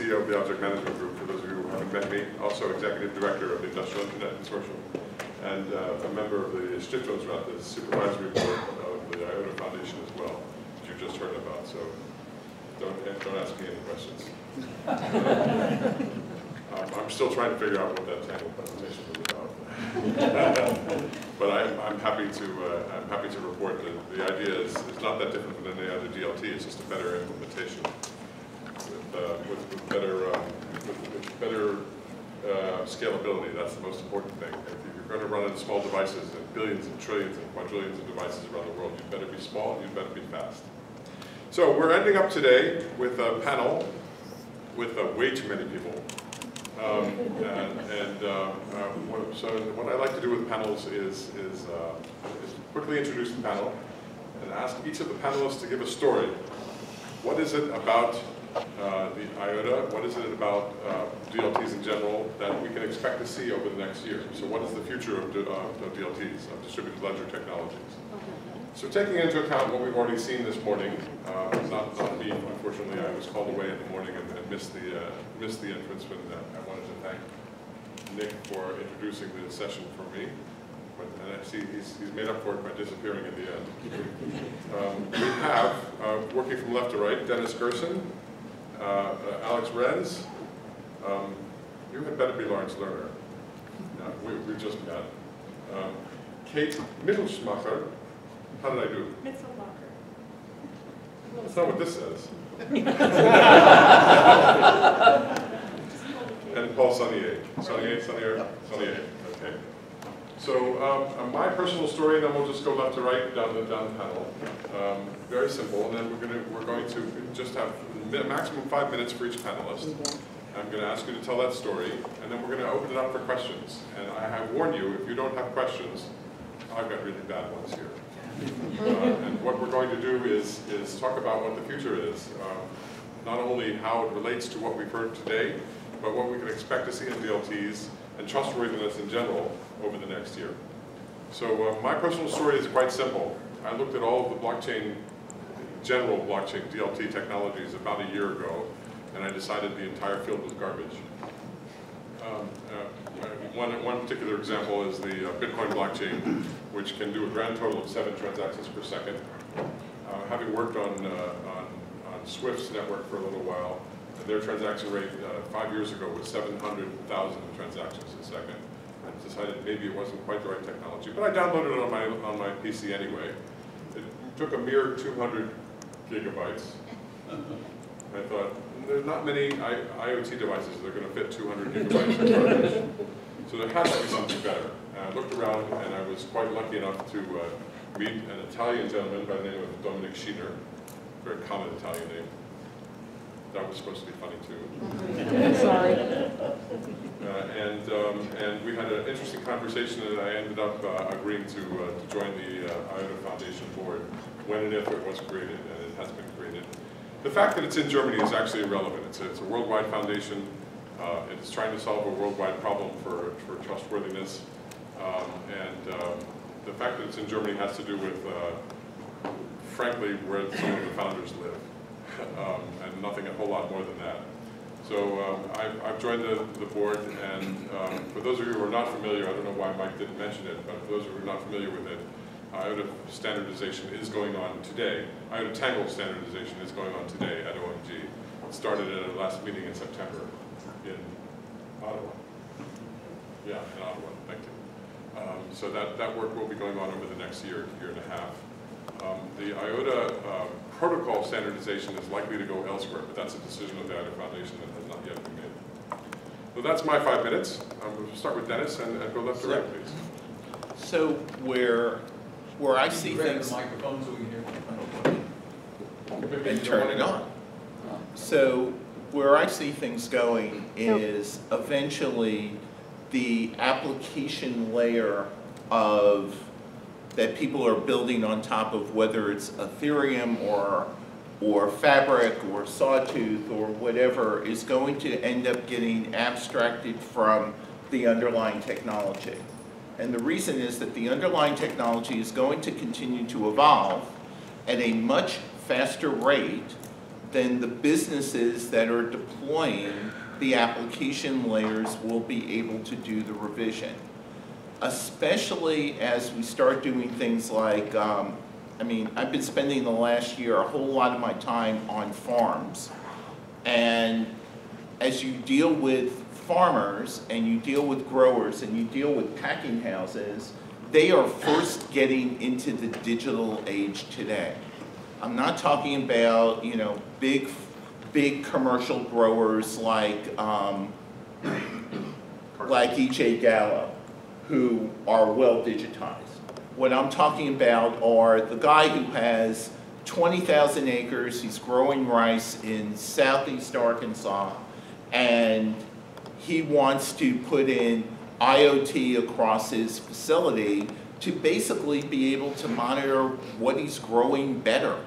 CEO of the Object Management Group, for those of you who haven't met me, also Executive Director of the Industrial Internet Consortium, and a member of the Stiftungsrat, the Supervisory Board of the IOTA Foundation as well, which you just heard about, so don't ask me any questions. I'm still trying to figure out what that tangle presentation was about. But I'm happy to report that the idea is not that different from any other DLT. It's just a better implementation with better scalability. That's the most important thing. If you're going to run in small devices and billions and trillions and quadrillions of devices around the world, you'd better be small and you'd better be fast. So we're ending up today with a panel with way too many people. So what I like to do with panels is quickly introduce the panel and ask each of the panelists to give a story. What is it about the IOTA? What is it about DLTs in general that we can expect to see over the next year? So what is the future of DLTs, of distributed ledger technologies? So taking into account what we've already seen this morning, not me, unfortunately, I was called away in the morning and missed the entrance, but I wanted to thank Nick for introducing the session for me. And I see he's made up for it by disappearing at the end. We have, working from left to right, Dennis Gerson, Alex Renz. You had better be Lawrence Lerner. We just met. Kate Mitselmakher. How did I do? Mitselmakher. That's not what this says. And Paul Sonier. Sonier. Okay. So my personal story, and then we'll just go left to right down the panel. Very simple, and then we're going to just have maximum 5 minutes for each panelist. I'm going to ask you to tell that story, and then we're going to open it up for questions. And I have warned you, if you don't have questions, I've got really bad ones here. And what we're going to do is talk about what the future is, not only how it relates to what we've heard today, but what we can expect to see in DLTs and trustworthiness in general over the next year. So my personal story is quite simple. I looked at all of the general blockchain DLT technologies about a year ago, and I decided the entire field was garbage. One particular example is the Bitcoin blockchain, which can do a grand total of 7 transactions per second. Having worked on Swift's network for a little while, their transaction rate 5 years ago was 700,000 transactions a second. I decided maybe it wasn't quite the right technology, but I downloaded it on my PC anyway. It took a mere 200 gigabytes. I thought, there's not many IoT devices that are going to fit 200 gigabytes of storage. So there has to be something better. And I looked around, and I was quite lucky enough to meet an Italian gentleman by the name of Dominic Schiener, very common Italian name. That was supposed to be funny too. Sorry. And we had an interesting conversation, and I ended up agreeing to join the IOTA Foundation board when and if it was created, and it has been created. The fact that it's in Germany is actually irrelevant. It's a worldwide foundation. It's trying to solve a worldwide problem for trustworthiness. The fact that it's in Germany has to do with, frankly, where some of the founders live. And nothing a whole lot more than that. So I've joined the board, and for those of you who are not familiar, I don't know why Mike didn't mention it, but for those of you who are not familiar with it, IOTA standardization is going on today. IOTA Tangle standardization is going on today at OMG. It started at our last meeting in September in Ottawa. Yeah, in Ottawa, thank you. So that work will be going on over the next year and a half. The IOTA protocol standardization is likely to go elsewhere, but that's a decision of the IOTA Foundation that has not yet been made. So that's my 5 minutes. We'll start with Dennis and go left to right, please. So where I see things, the microphone so we can hear. and turn it on. So where I see things going is eventually the application layer that people are building on top of, whether it's Ethereum or Fabric or Sawtooth or whatever, is going to end up getting abstracted from the underlying technology. And the reason is that the underlying technology is going to continue to evolve at a much faster rate then the businesses that are deploying the application layers will be able to do the revision. Especially as we start doing things like, I mean, I've been spending the last year a whole lot of my time on farms. And as you deal with farmers and you deal with growers and you deal with packing houses, they are first getting into the digital age today. I'm not talking about, you know, big commercial growers like E.J. Gallo, who are well digitized. What I'm talking about are the guy who has 20,000 acres, he's growing rice in southeast Arkansas, and he wants to put in IOTA across his facility to basically be able to monitor what he's growing better.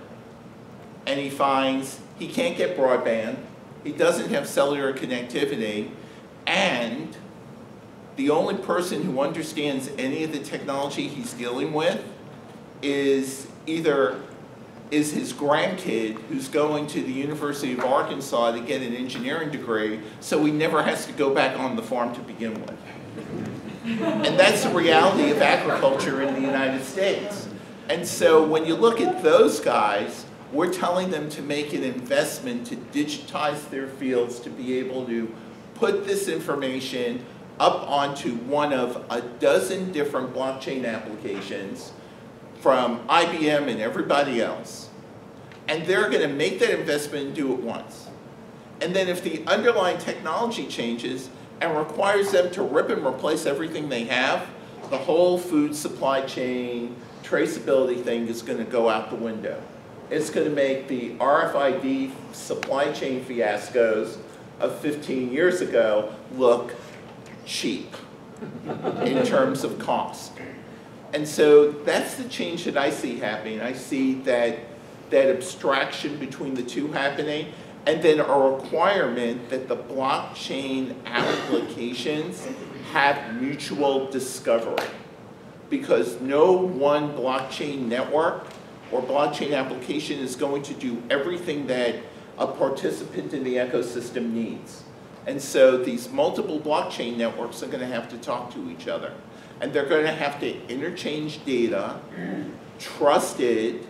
And he finds he can't get broadband, he doesn't have cellular connectivity, and the only person who understands any of the technology he's dealing with is either his grandkid who's going to the University of Arkansas to get an engineering degree, so he never has to go back on the farm to begin with. And that's the reality of agriculture in the United States. And so when you look at those guys, we're telling them to make an investment to digitize their fields to be able to put this information up onto one of a dozen different blockchain applications from IBM and everybody else. And they're going to make that investment and do it once. And then if the underlying technology changes and requires them to rip and replace everything they have, the whole food supply chain traceability thing is going to go out the window. It's going to make the RFID supply chain fiascos of 15 years ago look cheap in terms of cost. And so that's the change that I see happening. I see that abstraction between the two happening, and then a requirement that the blockchain applications have mutual discovery. Because no one blockchain network or blockchain application is going to do everything that a participant in the ecosystem needs. And so these multiple blockchain networks are going to have to talk to each other. And they're going to have to interchange data, trusted,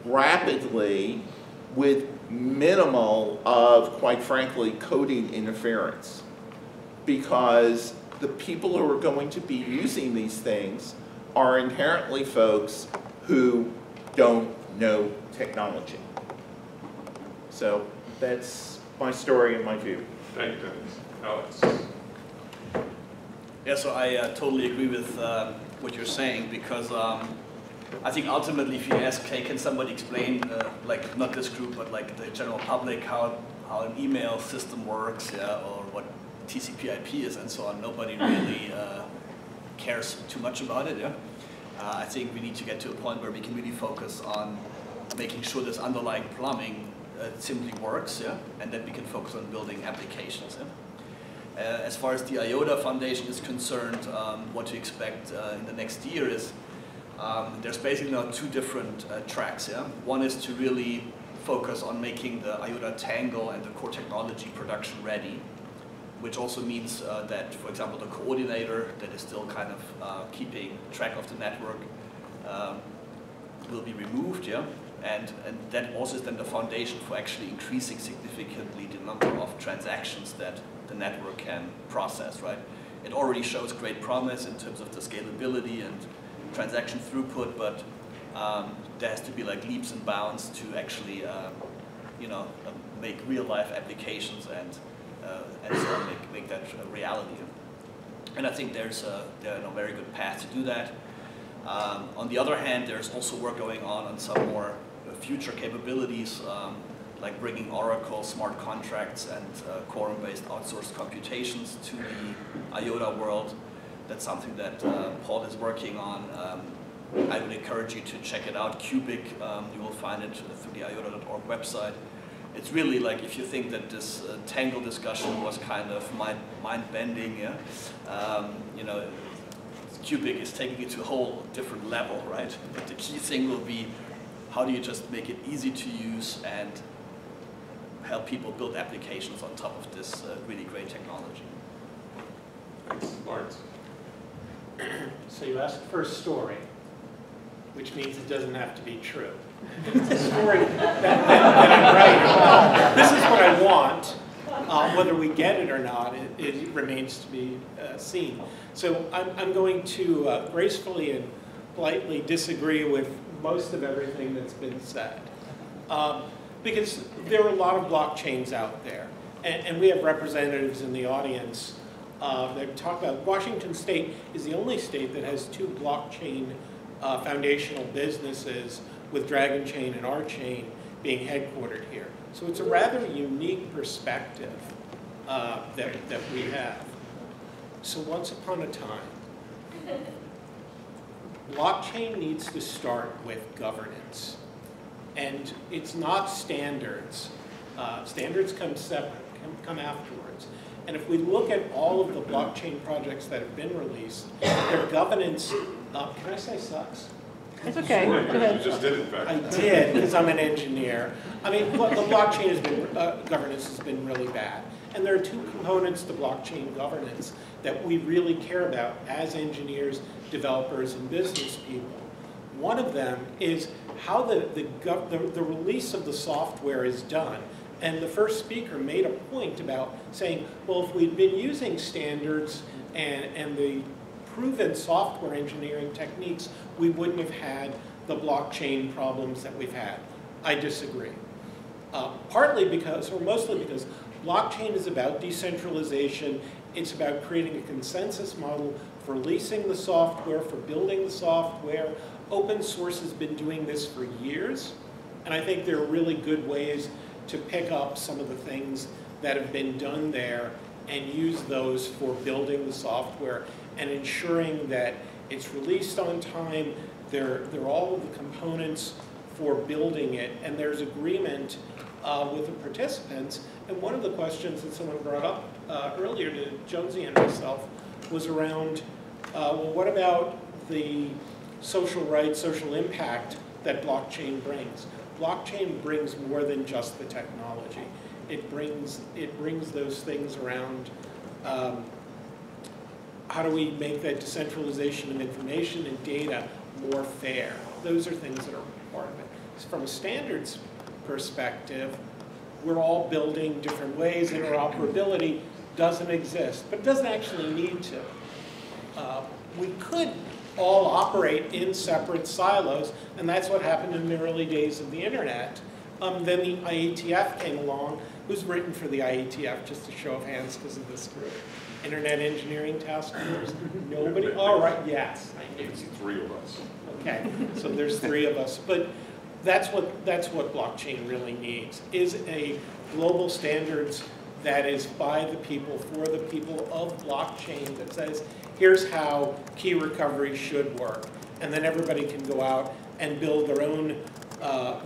rapidly, with minimal of, quite frankly, coding interference. Because the people who are going to be using these things are inherently folks who don't know technology. So that's my story and my view. Thank you, Dennis. Alex. Yeah, so I totally agree with what you're saying, because I think ultimately if you ask, hey, can somebody explain, like not this group, but like the general public, how an email system works, yeah, or what TCP/IP is and so on, nobody really cares too much about it. Yeah, I think we need to get to a point where we can really focus on making sure this underlying plumbing simply works, yeah, and then we can focus on building applications. Yeah? As far as the IOTA Foundation is concerned, what to expect in the next year is there's basically now two different tracks. Yeah? One is to really focus on making the IOTA Tangle and the core technology production ready, which also means that, for example, the coordinator that is still kind of keeping track of the network will be removed, yeah? And that also is then the foundation for actually increasing significantly the number of transactions that the network can process, right? It already shows great promise in terms of the scalability and transaction throughput, but there has to be like leaps and bounds to actually, you know, make real-life applications and so on, make that a reality. And I think there's a very good path to do that. On the other hand, there's also work going on some more future capabilities, like bringing Oracle smart contracts and quorum-based outsourced computations to the IOTA world. That's something that Paul is working on. I would encourage you to check it out. Cubic, you will find it through the IOTA.org website. It's really like, if you think that this Tangle discussion was kind of mind-bending, yeah? You know, Cubic is taking it to a whole different level, right? But the key thing will be, how do you just make it easy to use and help people build applications on top of this really great technology. Thanks. Lawrence. So you asked for a story, which means it doesn't have to be true. It's a story that I'm writing. This is what I want. Whether we get it or not, it remains to be seen. So I'm going to gracefully and politely disagree with most of everything that's been said. Because there are a lot of blockchains out there. And we have representatives in the audience that talk about Washington State is the only state that has 2 blockchain foundational businesses, with Dragonchain and our chain being headquartered here. So it's a rather unique perspective that we have. So once upon a time, blockchain needs to start with governance. And it's not standards. Standards come separate, come afterwards. And if we look at all of the blockchain projects that have been released, their governance, can I say sucks? It's okay. Sure, Go ahead. you just did, in fact. I did, because I'm an engineer. I mean, the blockchain has been, governance has been really bad. And there are 2 components to blockchain governance that we really care about as engineers, developers, and business people. One of them is how the release of the software is done. And the first speaker made a point about saying, well, if we'd been using standards and the proven software engineering techniques, we wouldn't have had the blockchain problems that we've had. I disagree. Partly because, or mostly because, blockchain is about decentralization. It's about creating a consensus model for releasing the software, for building the software. Open source has been doing this for years, and I think there are really good ways to pick up some of the things that have been done there and use those for building the software and ensuring that it's released on time. There are all of the components for building it, and there's agreement with the participants. And one of the questions that someone brought up earlier to Jonesy and myself was around, well, what about the social rights, social impact that blockchain brings? Blockchain brings more than just the technology. It brings those things around how do we make that decentralization of information and data more fair? Those are things that are part of it. So from a standards perspective, we're all building different ways. Interoperability doesn't exist, but it doesn't actually need to. We could all operate in separate silos, and that's what happened in the early days of the internet. Then the IETF came along. Who's written for the IETF, just a show of hands because of this group? Internet Engineering Task Force? Nobody? All right, yes. It's 3 of us. Okay, so there's 3 of us. But that's what blockchain really needs, is a global standards that is by the people, for the people of blockchain, that says, here's how key recovery should work. And then everybody can go out and build their own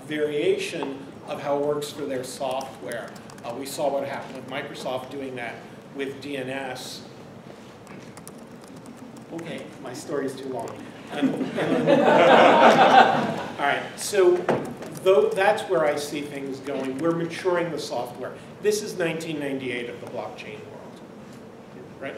variation of how it works for their software. We saw what happened with Microsoft doing that with DNS. Okay, my story's too long. All right, so that's where I see things going. We're maturing the software. This is 1998 of the blockchain world, right?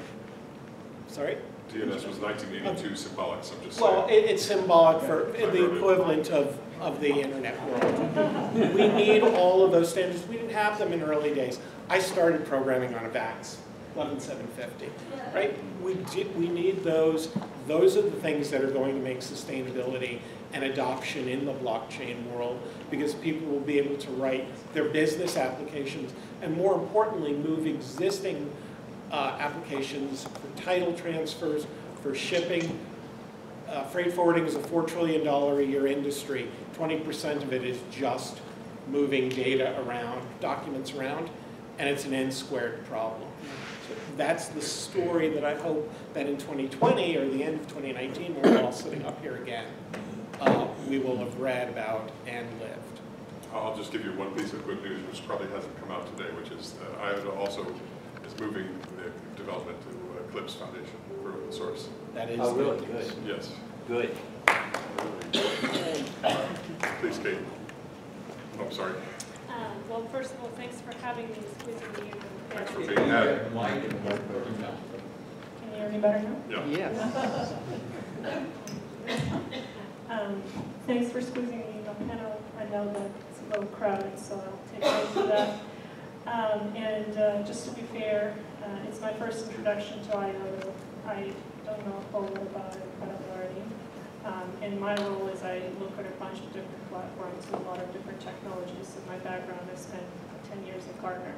Sorry? DNS was 1982 symbolic, so I'm just well, saying. it's symbolic for the equivalent of the internet world. We need all of those standards. We didn't have them in early days. I started programming on a VAX, 11750, right? We need those. Those are the things that are going to make sustainability and adoption in the blockchain world, because people will be able to write their business applications and, more importantly, move existing applications for title transfers, for shipping. Freight forwarding is a $4 trillion a year industry. 20% of it is just moving data around, documents around, and it's an n-squared problem. So that's the story that I hope that in 2020 or the end of 2019, when we're all sitting up here again, we will have read about and lived. I'll just give you one piece of good news, which probably hasn't come out today, which is IOTA also is moving the development to Eclipse Foundation for open source. That is really good news. Yes. Good. Please, Kate. Oh, I'm sorry. Well, first of all, thanks for having me, squeezing me in. Thanks for being here. Can you hear me better now? Yeah. Yes. Thanks for squeezing me in the panel. I know that it's a little crowded, so I'll take note of that. Just to be fair, it's my first introduction to IOTA. I don't know a whole lot about it, but I'm learning. And my role is I look at a bunch of different platforms with a lot of different technologies. In my background, I spent 10 years at Gartner.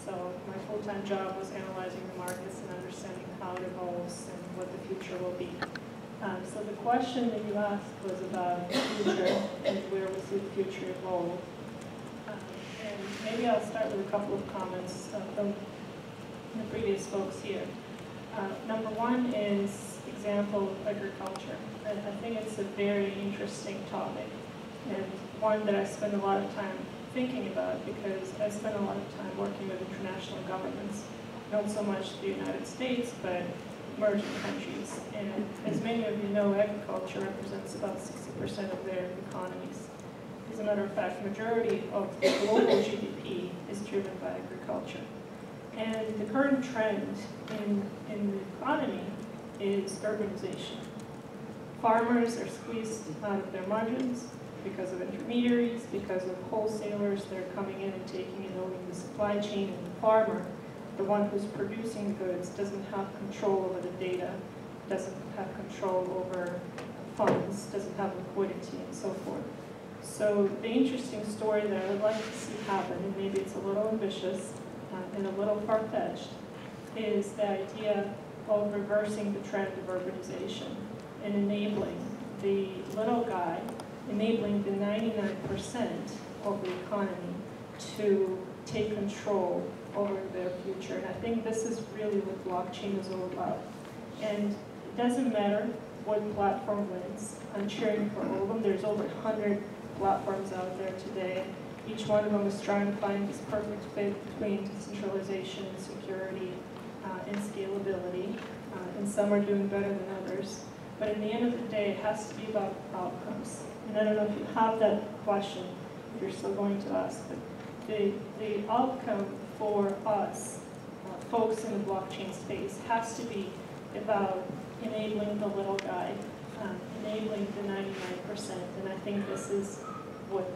So my full-time job was analyzing the markets and understanding how it evolves and what the future will be. So the question that you asked was about the future and where we see the future evolve. And maybe I'll start with a couple of comments from the previous folks here. Number one is example of agriculture. And I think it's a very interesting topic and one that I spend a lot of time thinking about because I spend a lot of time working with international governments, not so much the United States, but emerging countries. And as many of you know, agriculture represents about 60% of their economies. As a matter of fact, the majority of the global GDP is driven by agriculture. And the current trend in the economy is urbanization. Farmers are squeezed out of their margins because of intermediaries, because of wholesalers that are coming in and taking and owning the supply chain, and the farmer, the one who's producing goods, doesn't have control over the data, doesn't have control over funds, doesn't have liquidity, and so forth. So the interesting story that I would like to see happen, and maybe it's a little ambitious and a little far-fetched, is the idea of reversing the trend of urbanization and enabling the little guy, enabling the 99% of the economy to take control over their future. And I think this is really what blockchain is all about. And it doesn't matter what platform wins. I'm cheering for all of them. There's over 100 platforms out there today. Each one of them is trying to find this perfect fit between decentralization and security and scalability. And some are doing better than others. But at the end of the day, it has to be about outcomes. And I don't know if you have that question, if you're still going to ask, but the outcome for us, folks in the blockchain space, has to be about enabling the little guy, enabling the 99%. And I think this is what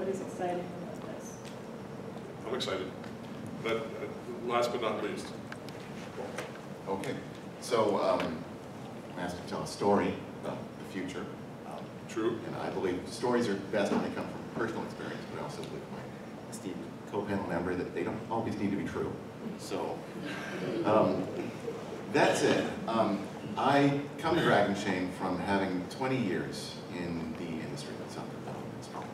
is exciting about this. I'm excited. But last but not least. Okay, so I'm asked to tell a story about the future. True. And I believe stories are best when they come from personal experience, but I also believe my esteemed co-panel member that they don't always need to be true. So that's it. I come to Dragonchain from having 20 years in the industry, that's not strong.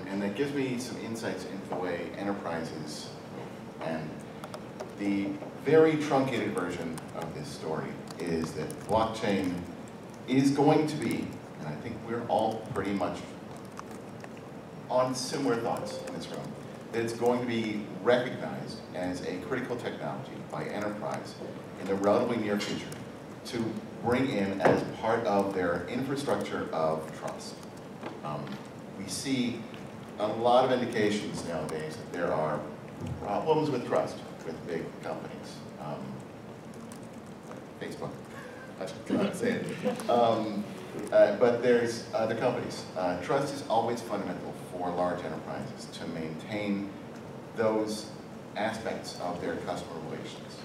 And that gives me some insights into the way enterprises move. And the very truncated version of this story is that blockchain is going to be, and I think we're all pretty much on similar thoughts in this room, that it's going to be recognized as a critical technology by enterprise in the relatively near future to bring in as part of their infrastructure of trust. We see a lot of indications nowadays that there are problems with trust with big companies. Facebook, I should say it. But there's other companies. Trust is always fundamental for large enterprises to maintain those aspects of their customer relations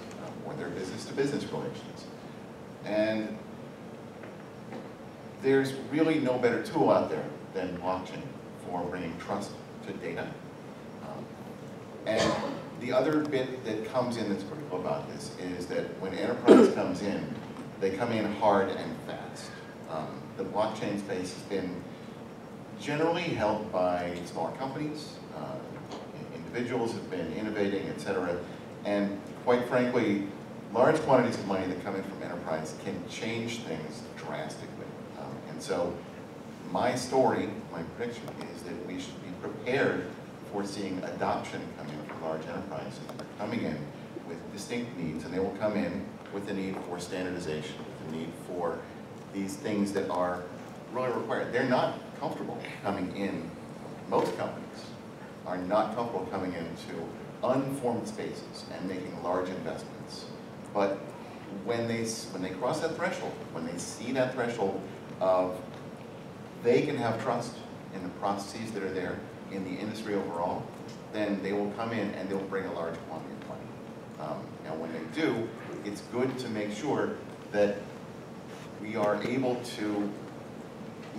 or their business-to-business relations. And there's really no better tool out there than blockchain for bringing trust to data. And the other bit that comes in that's critical about this is that when enterprise comes in, they come in hard and fast. The blockchain space has been generally held by smaller companies. Individuals have been innovating, et cetera. And quite frankly, large quantities of money that come in from enterprise can change things drastically. And so my story, my prediction is that we should be prepared for seeing adoption come in from large enterprises. They're coming in with distinct needs, and they will come in with the need for standardization, with the need for these things that are really required. They're not comfortable coming in, most companies, are not comfortable coming into unformed spaces and making large investments. But when they cross that threshold, when they see that threshold of they can have trust in the processes that are there in the industry overall, then they will come in and they'll bring a large quantity of money. And when they do, it's good to make sure that we are able to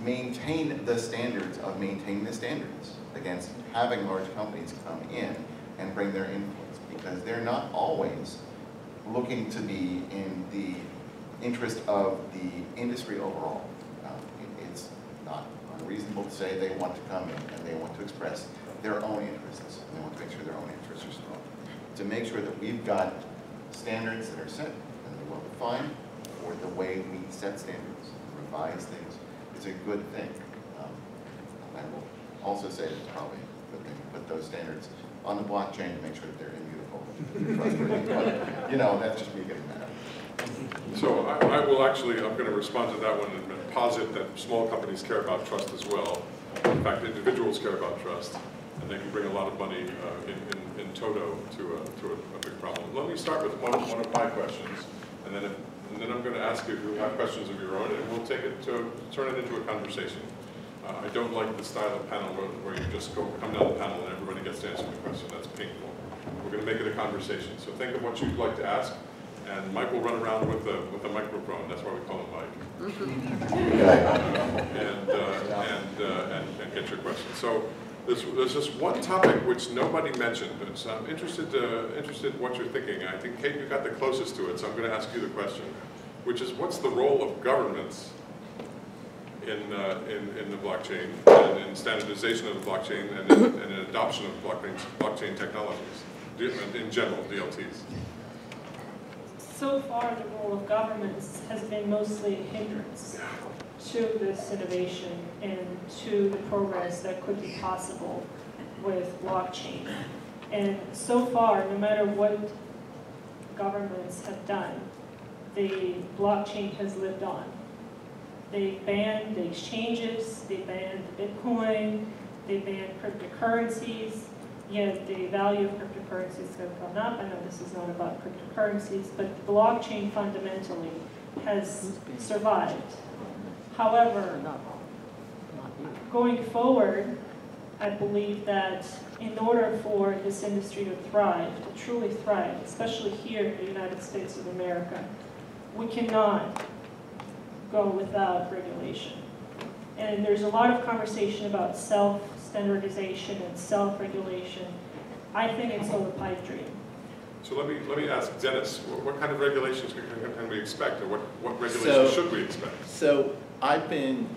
maintain the standards of maintaining the standards against having large companies come in and bring their influence, because they're not always looking to be in the interest of the industry overall. It's not unreasonable to say they want to come in and they want to express their own interests. They want to make sure their own interests are strong. To make sure that we've got standards that are set and they're well defined for the way we set standards, revise things, is a good thing. I will also say it's probably a good thing to put those standards on the blockchain to make sure that they're immutable, trustworthy. But, you know, that's just me getting mad. So I will actually, I'm going to respond to that one and posit that small companies care about trust as well. In fact, individuals care about trust, and they can bring a lot of money in toto to a big problem. Let me start with one of my questions, and then I'm going to ask you if you have questions of your own, and we'll take it to turn it into a conversation. I don't like the style of panel where you just come down the panel and everybody gets to answer the question. That's painful. We're going to make it a conversation. So think of what you'd like to ask, and Mike will run around with the microphone. That's why we call him Mike. And get your question. So there's just one topic which nobody mentioned. So I'm interested in what you're thinking. I think, Kate, you got the closest to it, so I'm going to ask you the question, which is, what's the role of governments in the blockchain, and in standardization of the blockchain, and in adoption of blockchain technologies, in general, DLTs? So far, the role of governments has been mostly a hindrance to this innovation and to the progress that could be possible with blockchain. And so far, no matter what governments have done, the blockchain has lived on. They banned the exchanges, they banned Bitcoin, they banned cryptocurrencies, yet the value of cryptocurrencies have gone up. I know this is not about cryptocurrencies, but blockchain fundamentally has survived. However, going forward, I believe that in order for this industry to thrive, to truly thrive, especially here in the United States of America, we cannot go without regulation. And there's a lot of conversation about self-standardization and self-regulation. I think it's all a pipe dream. So let me ask Dennis, what kind of regulations can we expect, or what regulations should we expect? So I've been,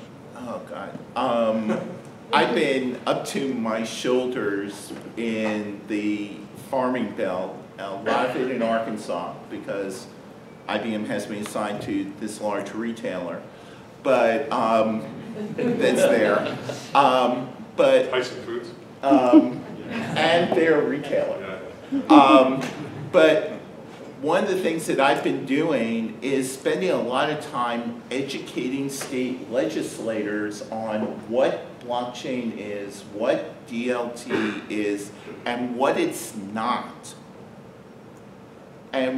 I've been up to my shoulders in the farming belt, a lot of it in Arkansas, because IBM has been assigned to this large retailer, but that's there. But Tyson Foods? And they're a retailer. But one of the things that I've been doing is spending a lot of time educating state legislators on what blockchain is, what DLT is, and what it's not. And